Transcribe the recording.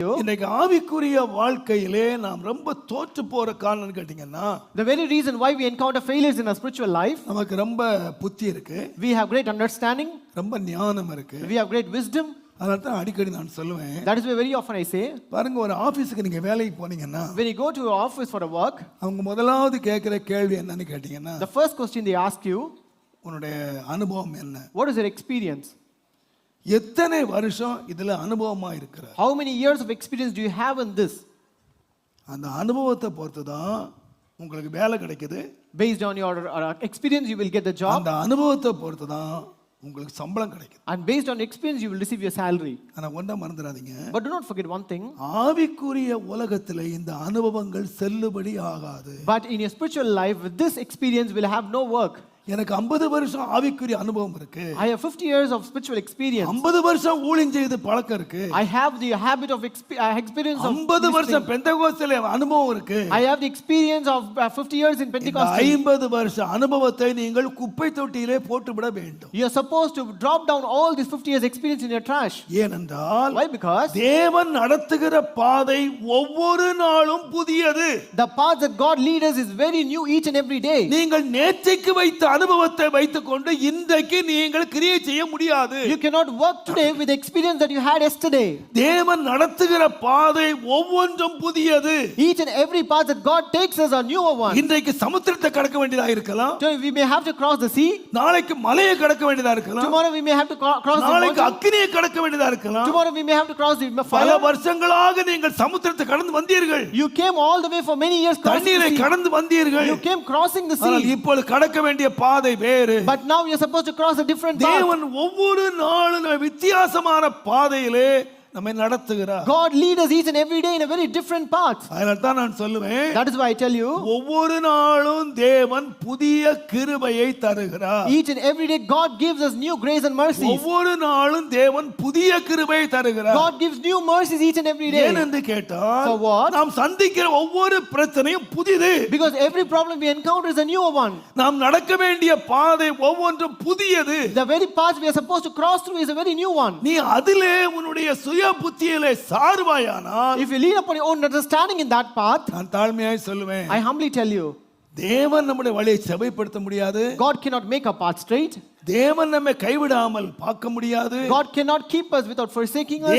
இன்னைக்கு ஆவிக்குரிய வாழ்க்கையிலே நாம் ரொம்ப தோற்று போற காரணம் கேட்டீங்கன்னா, The very reason why we encounter failures in our spiritual life, நமக்கு ரொம்ப புத்தி இருக்கு, we have great understanding, ரொம்ப ஞானம் இருக்கு. we have great wisdom. அதனால தான் அடிக்கடி நான் சொல்லுவேன், That is why very often I say, பாருங்க, ஒரு ஆபீஸ்க்கு நீங்க வேலைக்கு போனீங்கன்னா, when you go to your office for a work, அவங்க முதலாவது கேட்கிற கேள்வி என்னன்னு கேட்டீங்கன்னா, the first question they ask you, உன்னுடைய அனுபவம் என்ன? what is your experience? எத்தனை வருஷம் இதுல அனுபவமா இருக்கிற? How many years of experience do you have in this? அந்த அனுபவத்தை பொறுத்து தான் உங்களுக்கு வேலை கிடைக்குது. Based on your experience, you will get the job. அந்த அனுபவத்தை பொறுத்து தான் உங்களுக்கு சம்பளம் கிடைக்குது. And based on experience, you will receive your salary. ஆனா ஒண்ணா மறந்துடாதீங்க, But do not forget one thing. ஆவிக்குரிய உலகத்துல இந்த அனுபவங்கள் செல்லுபடி ஆகாது. But in your spiritual life, with this experience will have no work. எனக்கு 50 வருஷம் ஆவிக்குரிய அனுபவம் இருக்கு. I have 50 years of spiritual experience. 50 வருஷம் ஊழியம் செய்து பழக்கம் இருக்கு. I have the habit of experience of 50 வருஷம் பெந்தெகோஸ்தேல அனுபவம் இருக்கு. I have the experience of 50 years in Pentecost. 50 வருஷ அனுபவத்தை நீங்கள் குப்பை தொட்டியிலே போட்டு விட வேண்டும். You are supposed to drop down all this 50 years experience in your trash. ஏனென்றால் Why? Because தேவன் நடத்துகிற பாதை ஒவ்வொரு நாளும் புதியது. the path that God leads us is very new each and every day. நீங்கள் நேற்றைக்கு வைத்த அனுபவத்தை வைத்துக்கொண்டு இன்றைக்கு நீங்கள் கிரியை செய்ய முடியாது. You cannot work today with the experience that you had yesterday. தேவன் நடத்துகிற பாதை ஒவ்வொன்றும் புதியது. Each and every path that God takes us are newer one. இன்றைக்கு சமுத்திரத்தை கடக்க வேண்டியதா இருக்கலாம். Today we may have to cross the sea. நாளைக்கு மலையை கடக்க வேண்டியதா இருக்கலாம். Tomorrow we may have to cross the நாளைக்கு mountain. அக்கினியை கடக்க வேண்டியதா இருக்கலாம். Tomorrow we may have to cross the பல fire. வருஷங்களாக நீங்கள் சமுத்திரத்தை கடந்து வந்தீர்கள். You came all the way for many years crossing the தண்ணீரை sea. கடந்து வந்தீர்கள். You came crossing the ஆனால் sea. இப்பொழுது கடக்க வேண்டிய பாதை வேறு. But now you're supposed to cross a different path. தேவன் ஒவ்வொரு நாளும் வித்தியாசமான பாதையிலே நம்மை நடத்துகிறார். God leads us each and every day in a very different path. அதனால தான் நான் சொல்லுவேன், That is why I tell you, ஒவ்வொரு நாளும் தேவன் புதிய கிருபையை தருகிறார். each and every day God gives us new grace and mercies. ஒவ்வொரு நாளும் தேவன் புதிய கிருபையை தருகிறார். God gives new mercies each and every day. ஏனென்று கேட்டால், For what? நாம் சந்திக்கிற ஒவ்வொரு பிரச்சனையும் புதிது. Because every problem we encounter is a newer one. நாம் நடக்க வேண்டிய பாதை ஒவ்வொன்றும் புதியது. The very path we are supposed to cross through is a very new one. நீ அதிலே உன்னுடைய சுய புத்தியிலே சார்வாயானால், If you lean upon your own understanding in that path, நான் தாழ்மையாய் சொல்லுவேன், I humbly tell you, தேவன் நம்முடைய வழியை செவைப்படுத்த முடியாது. God cannot make our path straight. தேவன் நம்மை கைவிடாமல் பார்க்க முடியாது. God cannot keep us without forsaking us.